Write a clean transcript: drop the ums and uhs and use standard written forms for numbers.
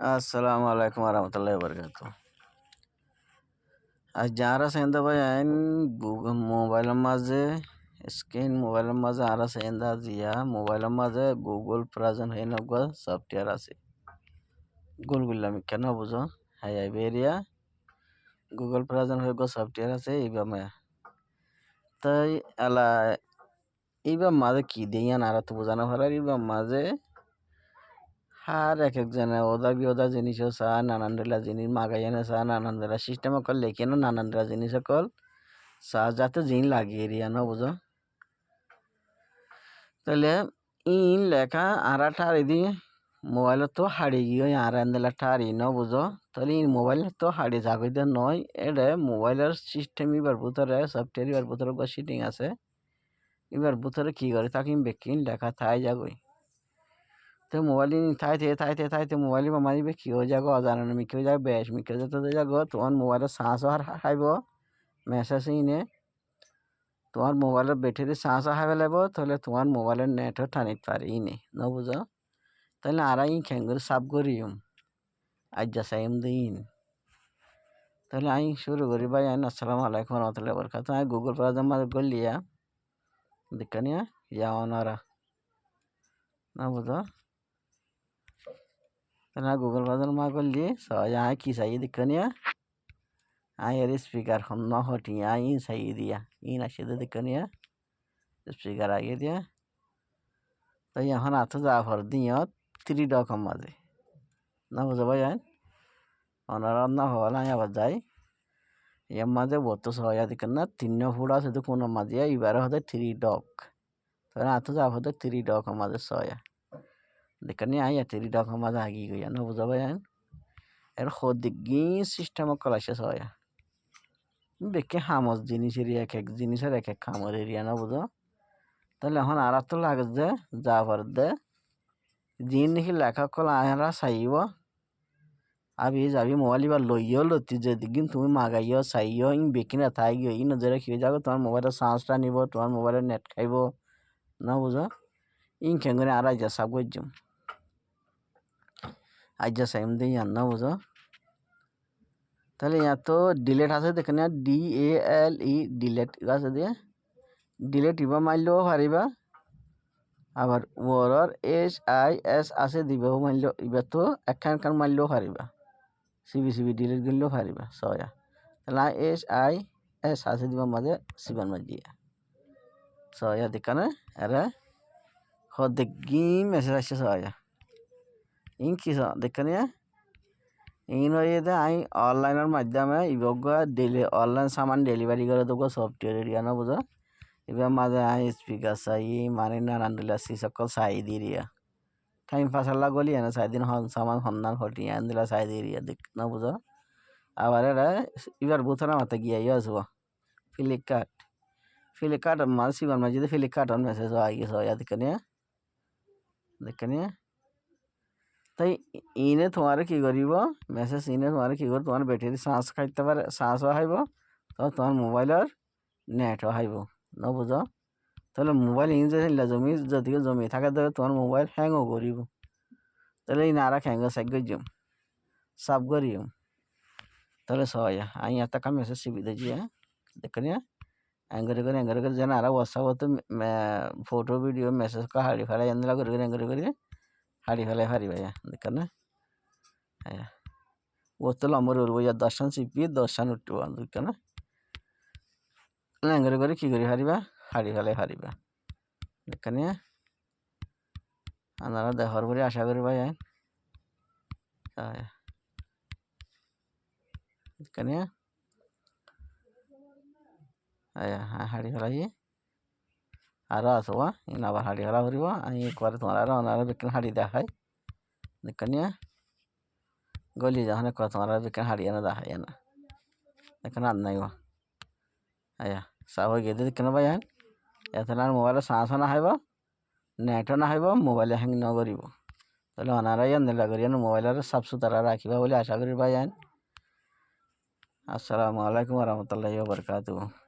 Assalamu alaikum warahmatullahi wabarakatuh. আজ যারা সেন্দা ভাই আইন গুগল মোবাইলের মাঝে মোবাইলের মাঝে আরা সেন্দা জিয়া মোবাইলের মাঝে গুগল প্রাজন হয়ে নগা সফটওয়্যার আছে গুলগুলা আমি কেন বুঝো হাই আইবেরিয়া গুগল প্রাজন হয়ে গো সফটওয়্যার আছে এইবা তাই আলা এইবা মাঝে কি দিয়া নারা তো বোঝানো ভালো এইবা মাঝে আর একজনে ওদা জিনিস চা নানানডেলা জিনিস মাগাইয়ানে চা নানানডেলা সিস্টেম অকল লেখে না নানানডেলা জিনিস অকল চা যাতে জিন লাগিয়ে রিয়া ন বুঝো তাহলে ইন লেখা আরা ঠারি দি মোবাইল তো হারি গিয়ে আর আন্দেলা ঠারি ন বুঝো তাহলে ইন মোবাইল তো হারি জাগইতে নয় এটা মোবাইলের সিস্টেম এবার ভিতরে সফটওয়্যার এবার ভিতরে সিটিং আছে এবার ভিতরে কি করে তাকে বেকিন লেখা থাই যাগই তো মোবাইল থাইতে মোবাইল মারিবে কি হয়ে যাগো অজানা মিকে হয়ে যাবে বেশ মিকে যেতে যাগো তোমার মোবাইলের চার্জও হাইব মেসেজ ইনে তোমার মোবাইলের ব্যাটারি চার্জও হাইবে লাগব তাহলে তোমার মোবাইলের নেটও টানিতে পারে ইনে ন বুঝো তাহলে আরা ই খেঙ্গুর সাব করিম আজ যা সাইম দিন তাহলে আমি শুরু করি ভাই আইন আসসালামু আলাইকুম রহমতুল্লাহি বরকাত আমি গুগল প্রাজম গলিয়া দিকানিয়া ইয়া অনারা না বুঝো তাহলে গুগল বাজার মা করলি সবাই কি চাই দিকানিয়া এর স্পিকার খন ন হটি ইন চাই দিয়া ইন আসে দিকানিয়া স্পিকার আগে দিয়া তাই এখন আতো যা ভর দিয়ত 3 ডকম মাঝে না বুঝো ভাই আইন অনারা না হওয়াল আমি আবার যাই এর মাঝে বতো সয়া দিকেন না 3 ফুট আছে তো কোনো মাঝে এবারে হতে 3 ডক তাহলে আতো যা হতে 3 ডকম মাঝে সয়া দিকানি আই 3 ডকম মাঝে আগি গইয়া না বুঝো ভাই আইন এর হদিগি সিস্টেম কলাইছে সয়া বেকে হামস জিনিসের এক জিনিসের এক খামর এরিয়া না বুঝো তাহলে এখন আর তো লাগে যে যা দে জিন দেখি লেখা কল আরা চাইব আবি যাবি মোবাইল এবার লইও লতি যেদিন তুমি মাগাইও চাইও ইন বেকি না থাই গিয়ে ই নজরে খেয়ে যাবো তোমার মোবাইলের চার্জটা নিব তোমার মোবাইলের নেট খাইব না বুঝো ইন খেঙ্গরে আর আইজা সাব গজ্জম আইজা সাইম দিই আর না বুঝো তাহলে यहाँ তো ডিলেট আছে দেখেন DALE ডিলেট আছে দিয়ে ডিলেট ইবা মারলেও পারিবা আবার ওরর HIS আছে দিবেও মারলেও এবার তো একখান মারলেও পারিবা সিবি ডিলেট করলেও পারিবা সয়া তাহলে HIS আছে দিবা মাঝে সিবান মাঝিয়ে সয়া দেখানে এরা দেখি মেসেজ আসছে সয়া ইন কি দেখানে ইন হয়ে দে আমি অনলাইনের মাধ্যমে ইবগ অনলাইন সামান ডেলিভারি করে দেবো সফটওয়্যার এরিয়া না বুঝো এবার মাঝে আমি স্পিকার চাই মানে নানান দিলা সকল চাই দি রিয়া টাইম পাসাল্লা গলি না চাই দিন সামান সন্ধান হটি আন দিলা চাই দি রিয়া দেখ না বুঝো আবার এরা এবার বুথরা মাথা গিয়ে আসবো ফ্লিপকার্ট মাঝে সিবার মাঝে ফ্লিপকার্ট মেসেজ আই গেছে দেখে তাই ইনে তোমার কি করিব মেসেজ ইনে তোমার কি করব তোমার ব্যাটারি চার্জ খাইতে পারে চার্জও হাইব তো তোমার মোবাইলের নেটও হাইব ন বুঝো তাহলে মোবাইল ইন যদি জমি থাকে তাহলে তোমার মোবাইল হ্যাংও করিব তাহলে ইন আর হ্যাঙ্গ সাইড গজ্জম সাব করিম তাহলে সয়া আমি এত কাম মেসেজ সুবিধা দিয়ে দেখেন এঙ্গরে করে যেন আর হোয়াটসঅ্যাপ তো ফটো ভিডিও মেসেজ কা হাড়ি ফেলাই এনলা করে হাড়ি ফেলাই হারি ভাইয়া দেখেন হ্যাঁ ও তো লম্বর উঠবো ইয়া 10 চিপি 10 উঠবো দেখেন এঙ্গরে করে কি করি হারিবা হাড়ি ফেলাই হারিবা দেখেন আপনারা দেখার পরে আশা করি ভাই দেখেন হাড়ি ফেলাই আরো আসো ইন আবার হাড়ি ফেলা করিব আমি করে তোমার আরো ওনারা বিকেন হাড়ি দেখাই দেখেন গলি যখন তোমার বিকেন হাড়ি এনে দেখাই না দেখেন আর নাই চাহ হয়ে গিয়ে দেখেন ভাই এত আর মোবাইলে চার্জও না হাইব নেটও না হাইব মোবাইলে হ্যাং ন করিব তাহলে ওনারাই আন্দেলা করি মোবাইলের সাফ সুতরা রাখিবা বলে আশা করি ভাই আসসালামু আলাইকুম রহমতুল্লাহি ওয়া বারাকাতুহু।